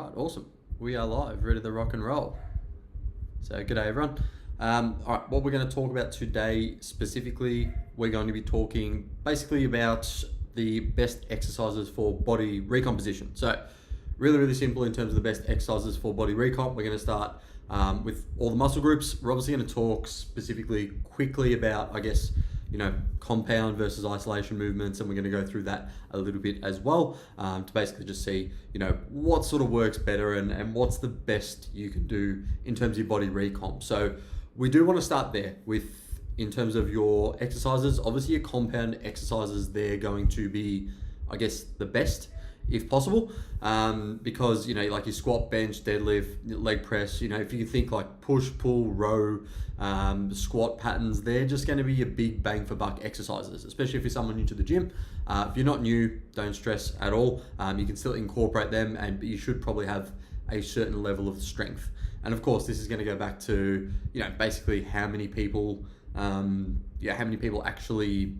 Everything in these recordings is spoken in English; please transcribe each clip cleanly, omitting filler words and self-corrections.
Right, awesome. We are live, ready to rock and roll. So, good day, everyone. All right, what we're going to talk about today specifically, we're going to be talking basically about the best exercises for body recomposition. So, really simple in terms of the best exercises for body recomp. We're going to start with all the muscle groups. We're obviously going to talk specifically quickly about, compound versus isolation movements, and we're going to go through that a little bit as well to basically just see, what sort of works better and what's the best you can do in terms of your body recomp. So we do want to start there with, in terms of your exercises, obviously your compound exercises, they're going to be, the best if possible, because like your squat, bench, deadlift, leg press, if you think like push, pull, row, squat patterns, they're just going to be your big bang for buck exercises, especially if you're someone new to the gym. If you're not new, don't stress at all. You can still incorporate them, but you should probably have a certain level of strength. And of course, this is going to go back to basically how many people actually,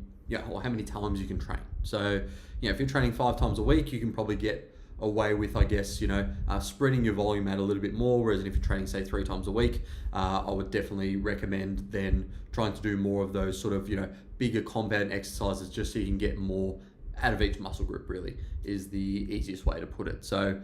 or how many times you can train. So, if you're training 5 times a week, you can probably get away with, spreading your volume out a little bit more. Whereas if you're training, say, 3 times a week, I would definitely recommend then trying to do more of those sort of, bigger compound exercises, just so you can get more out of each muscle group, really, is the easiest way to put it. So,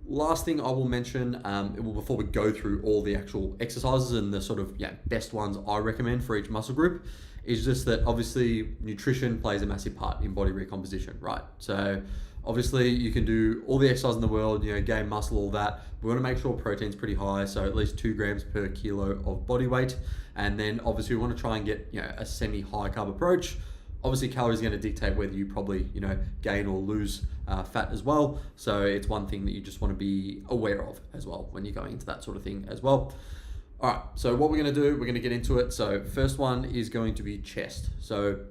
last thing I will mention, before we go through all the actual exercises and the sort of best ones I recommend for each muscle group, is just that obviously nutrition plays a massive part in body recomposition, right? So obviously you can do all the exercise in the world, gain muscle, all that. We want to make sure protein's pretty high, so at least 2 grams per kilo of body weight. And then obviously we want to try and get a semi-high carb approach. Obviously calories are going to dictate whether you probably gain or lose fat as well. So it's one thing that you just want to be aware of as well when you're going into that sort of thing as well. All right, so what we're going to do, we're going to get into it. So first one is going to be chest. So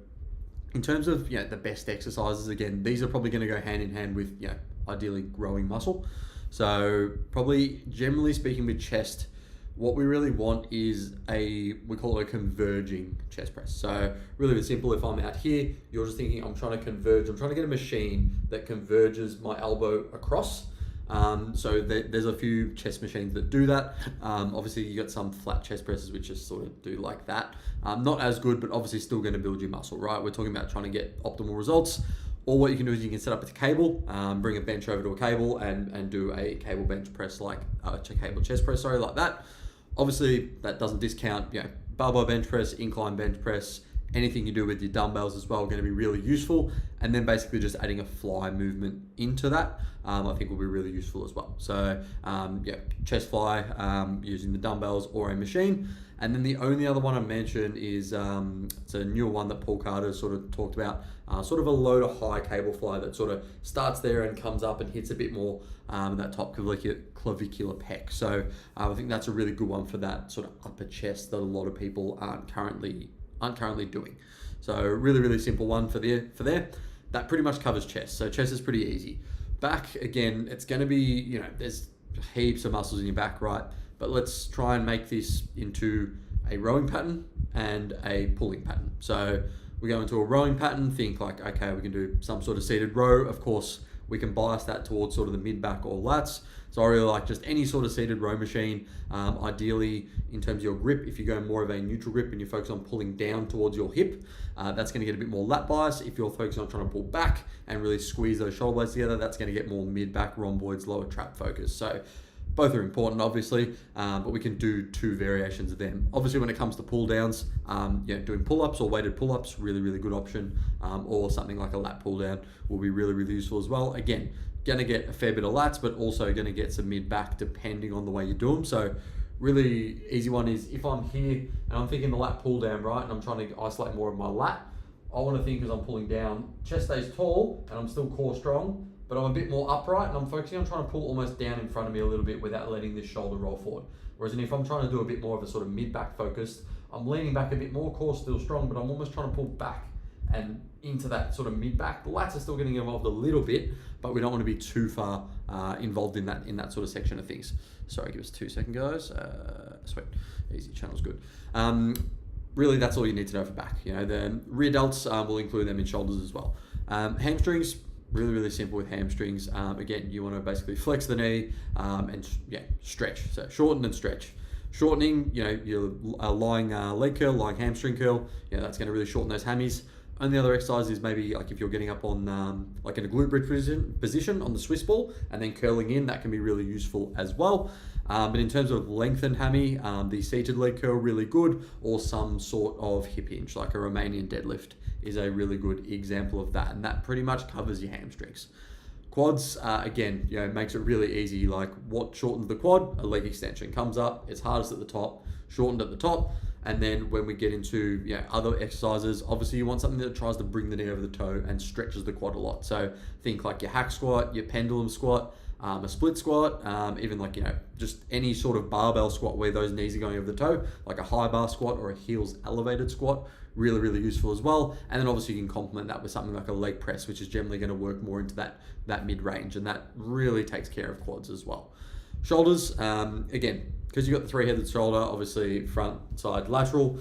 in terms of the best exercises, again, these are probably going to go hand in hand with ideally growing muscle. So probably generally speaking with chest, what we really want is we call it a converging chest press. So really simple, if I'm out here, you're just thinking I'm trying to converge, I'm trying to get a machine that converges my elbow across. So there's a few chest machines that do that. Obviously you got some flat chest presses which just sort of do like that. Not as good, but obviously still going to build your muscle, right? We're talking about trying to get optimal results. Or what you can do is you can set up with a cable, bring a bench over to a cable and do a cable bench press like cable chest press, like that. Obviously that doesn't discount, barbell bench press, incline bench press, anything you do with your dumbbells as well, going to be really useful. And then basically just adding a fly movement into that, I think will be really useful as well. So chest fly using the dumbbells or a machine. And then the only other one I mentioned is it's a newer one that Paul Carter sort of talked about, sort of a low to high cable fly that sort of starts there and comes up and hits a bit more that top clavicular pec. So I think that's a really good one for that sort of upper chest that a lot of people aren't currently doing. So really simple one for there. That pretty much covers chest. So chest is pretty easy. Back, again, it's going to be, there's heaps of muscles in your back, right? But let's try and make this into a rowing pattern and a pulling pattern. So we go into a rowing pattern, think like, okay, we can do some sort of seated row. Of course, we can bias that towards sort of the mid-back or lats. So I really like just any sort of seated row machine. Ideally, in terms of your grip, if you go more of a neutral grip and you focus on pulling down towards your hip, that's going to get a bit more lat bias. If you're focusing on trying to pull back and really squeeze those shoulder blades together, that's going to get more mid-back, rhomboids, lower trap focus. So both are important, obviously, but we can do 2 variations of them. Obviously, when it comes to pull downs, doing pull-ups or weighted pull-ups, really good option, or something like a lat pull down will be really useful as well. Again, gonna get a fair bit of lats, but also gonna get some mid-back depending on the way you do them. So really easy one is if I'm here and I'm thinking the lat pull down, right, and I'm trying to isolate more of my lat, I want to think as I'm pulling down, chest stays tall and I'm still core strong, but I'm a bit more upright and I'm focusing on trying to pull almost down in front of me a little bit without letting this shoulder roll forward. Whereas if I'm trying to do a bit more of a sort of mid-back focused, I'm leaning back a bit more, core still strong, but I'm almost trying to pull back and into that sort of mid-back. The lats are still getting involved a little bit, but we don't want to be too far involved in that sort of section of things. Sorry, give us 2 seconds, guys. Sweet, easy, channel's good. Really, that's all you need to know for back. The rear delts, we'll include them in shoulders as well. Hamstrings, Really, really simple with hamstrings. Again, you want to basically flex the knee and stretch. So shorten and stretch. Shortening, your lying leg curl, lying hamstring curl, that's going to really shorten those hammies. Only other exercise is maybe like if you're getting up on like in a glute bridge position on the Swiss ball and then curling in, that can be really useful as well. But in terms of lengthened hammy, the seated leg curl, really good, or some sort of hip hinge, like a Romanian deadlift is a really good example of that. And that pretty much covers your hamstrings. Quads, again, makes it really easy. Like what shortens the quad? A leg extension comes up, it's hardest at the top, shortened at the top. And then when we get into other exercises, obviously you want something that tries to bring the knee over the toe and stretches the quad a lot. So think like your hack squat, your pendulum squat, a split squat, even like, just any sort of barbell squat where those knees are going over the toe, like a high bar squat or a heels elevated squat, really, really useful as well. And then obviously you can complement that with something like a leg press, which is generally going to work more into that mid-range, and that really takes care of quads as well. Shoulders, again, because you've got the three-headed shoulder, obviously front, side, lateral.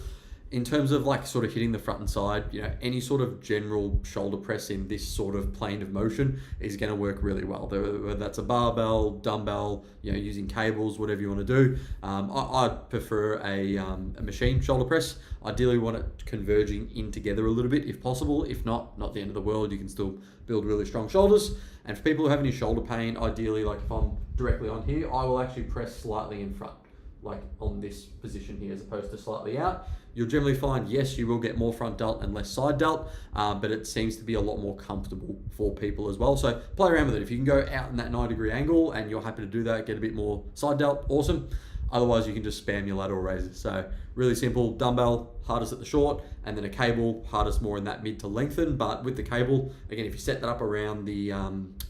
In terms of like sort of hitting the front and side, any sort of general shoulder press in this sort of plane of motion is going to work really well. Whether that's a barbell, dumbbell, using cables, whatever you want to do. I prefer a machine shoulder press. Ideally, we want it converging in together a little bit if possible. If not the end of the world. You can still build really strong shoulders. And for people who have any shoulder pain, ideally, like if I'm directly on here, I will actually press slightly in front, like on this position here, as opposed to slightly out. You'll generally find, yes, you will get more front delt and less side delt, but it seems to be a lot more comfortable for people as well. So play around with it. If you can go out in that 90-degree angle and you're happy to do that, get a bit more side delt, awesome. Otherwise, you can just spam your lateral raises. So really simple, dumbbell, hardest at the short, and then a cable, hardest more in that mid to lengthen. But with the cable, again, if you set that up around the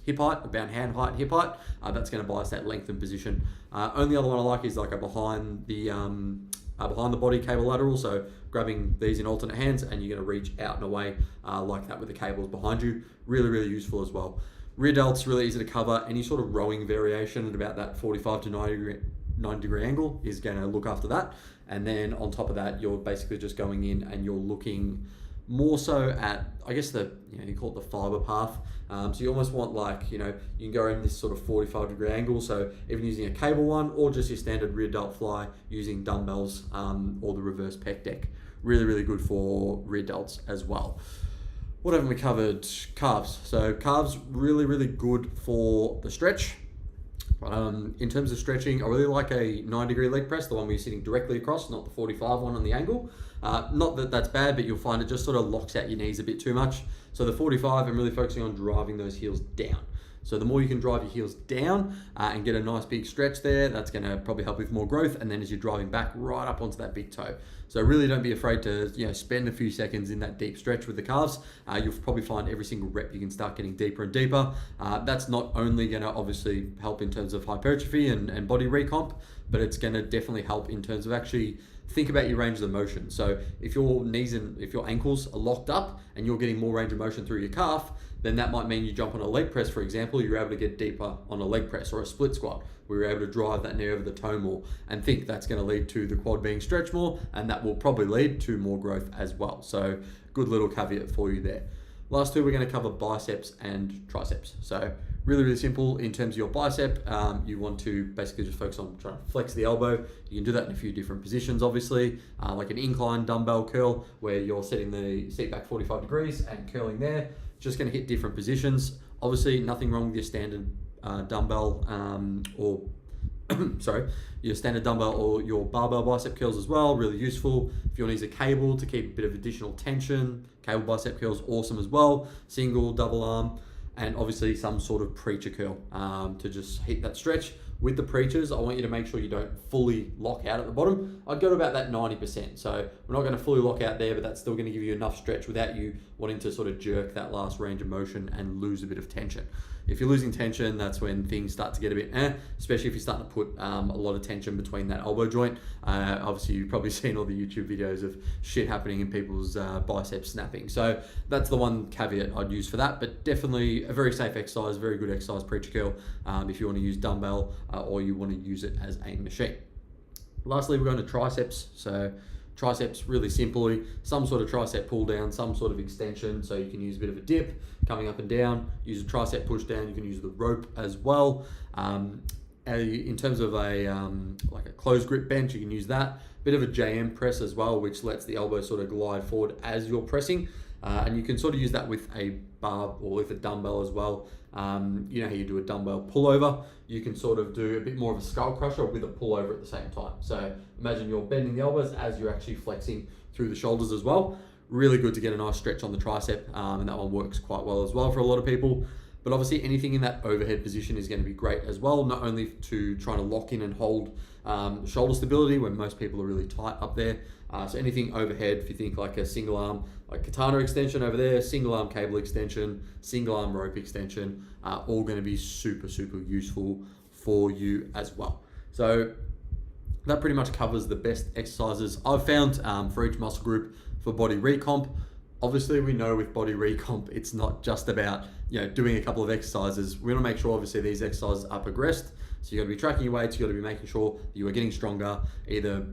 hip height, about hand height, hip height, that's going to buy us that lengthened position. Only other one I like is like a behind the body cable lateral. So grabbing these in alternate hands and you're going to reach out and away like that with the cables behind you. Really, really useful as well. Rear delt's really easy to cover. Any sort of rowing variation at about that 45 to 90 degree angle is going to look after that. And then on top of that, you're basically just going in and you're looking more so at, I guess you call it the fiber path. So you almost want like, you can go in this sort of 45 degree angle. So even using a cable one or just your standard rear delt fly using dumbbells or the reverse pec deck. Really, really good for rear delts as well. What haven't we covered? Calves. So calves, really, really good for the stretch. In terms of stretching, I really like a 90-degree leg press, the one where you're sitting directly across, not the 45 one on the angle. Not that that's bad, but you'll find it just sort of locks out your knees a bit too much. So the 45, I'm really focusing on driving those heels down. So the more you can drive your heels down and get a nice big stretch there, that's going to probably help with more growth. And then as you're driving back right up onto that big toe. So really don't be afraid to spend a few seconds in that deep stretch with the calves. You'll probably find every single rep you can start getting deeper and deeper. That's not only going to obviously help in terms of hypertrophy and body recomp, but it's going to definitely help in terms of actually think about your range of motion. So if your knees and if your ankles are locked up and you're getting more range of motion through your calf, then that might mean you jump on a leg press, for example, you're able to get deeper on a leg press, or a split squat, where you're able to drive that knee over the toe more, and think that's going to lead to the quad being stretched more, and that will probably lead to more growth as well. So good little caveat for you there. Last two, we're going to cover biceps and triceps. So really, really simple. In terms of your bicep, you want to basically just focus on trying to flex the elbow. You can do that in a few different positions, obviously, like an incline dumbbell curl, where you're setting the seat back 45 degrees and curling there. Just going to hit different positions. Obviously, nothing wrong with your standard dumbbell your standard dumbbell or your barbell bicep curls as well, really useful. If your knees are cable to keep a bit of additional tension, cable bicep curls, awesome as well. Single, double arm, and obviously some sort of preacher curl to just hit that stretch. With the preachers, I want you to make sure you don't fully lock out at the bottom. I'd go to about that 90%. So we're not going to fully lock out there, but that's still going to give you enough stretch without you wanting to sort of jerk that last range of motion and lose a bit of tension. If you're losing tension, that's when things start to get a bit especially if you're starting to put a lot of tension between that elbow joint. Obviously, you've probably seen all the YouTube videos of shit happening in people's biceps snapping. So that's the one caveat I'd use for that, but definitely a very safe exercise, very good exercise, preacher curl, if you want to use dumbbell or you want to use it as a machine. Lastly, we're going to triceps. So Triceps, really simply, some sort of tricep pull down, some sort of extension. So you can use a bit of a dip coming up and down, use a tricep push down. You can use the rope as well. In terms of like a closed grip bench, you can use that. Bit of a JM press as well, which lets the elbow sort of glide forward as you're pressing. And you can sort of use that with a bar or with a dumbbell as well. You know how you do a dumbbell pullover? You can sort of do a bit more of a skull crusher with a pullover at the same time. So imagine you're bending the elbows as you're actually flexing through the shoulders as well. Really good to get a nice stretch on the tricep, and that one works quite well as well for a lot of people. But obviously anything in that overhead position is going to be great as well, not only to try to lock in and hold shoulder stability when most people are really tight up there. So anything overhead, if you think like a single arm, like katana extension over there, single arm cable extension, single arm rope extension, all going to be super, super useful for you as well. So that pretty much covers the best exercises I've found for each muscle group for body recomp. Obviously, we know with body recomp, it's not just about doing a couple of exercises. We want to make sure, obviously, these exercises are progressed. So you got to be tracking your weights. You got to be making sure that you are getting stronger, either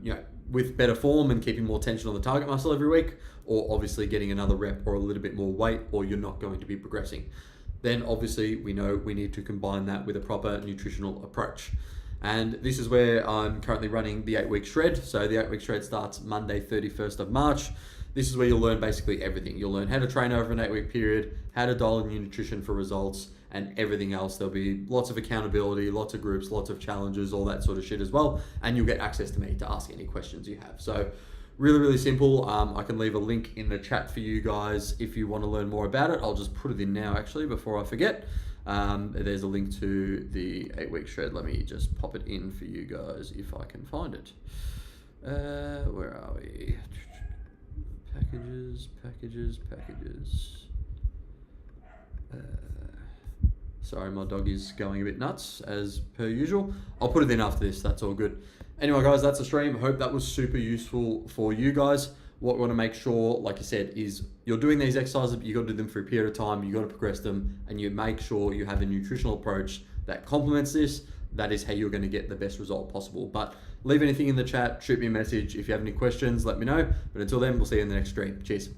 with better form and keeping more tension on the target muscle every week, or obviously getting another rep or a little bit more weight, or you're not going to be progressing. Then obviously we know we need to combine that with a proper nutritional approach. And this is where I'm currently running the 8-week shred. So the 8-week shred starts Monday, 31st of March. This is where you'll learn basically everything. You'll learn how to train over an 8-week period, how to dial in your nutrition for results, and everything else. There'll be lots of accountability, lots of groups, lots of challenges, all that sort of shit as well. And you'll get access to me to ask any questions you have. So really, really simple. I can leave a link in the chat for you guys if you want to learn more about it. I'll just put it in now actually before I forget. There's a link to the 8-week shred. Let me just pop it in for you guys if I can find it. Where are we? Packages. Sorry, my dog is going a bit nuts as per usual. I'll put it in after this, that's all good. Anyway guys, that's the stream. Hope that was super useful for you guys. What we want to make sure, like I said, is you're doing these exercises, but you got to do them for a period of time. You got to progress them, and you make sure you have a nutritional approach that complements this. That is how you're going to get the best result possible. But leave anything in the chat, shoot me a message. If you have any questions, let me know. But until then, we'll see you in the next stream. Cheers.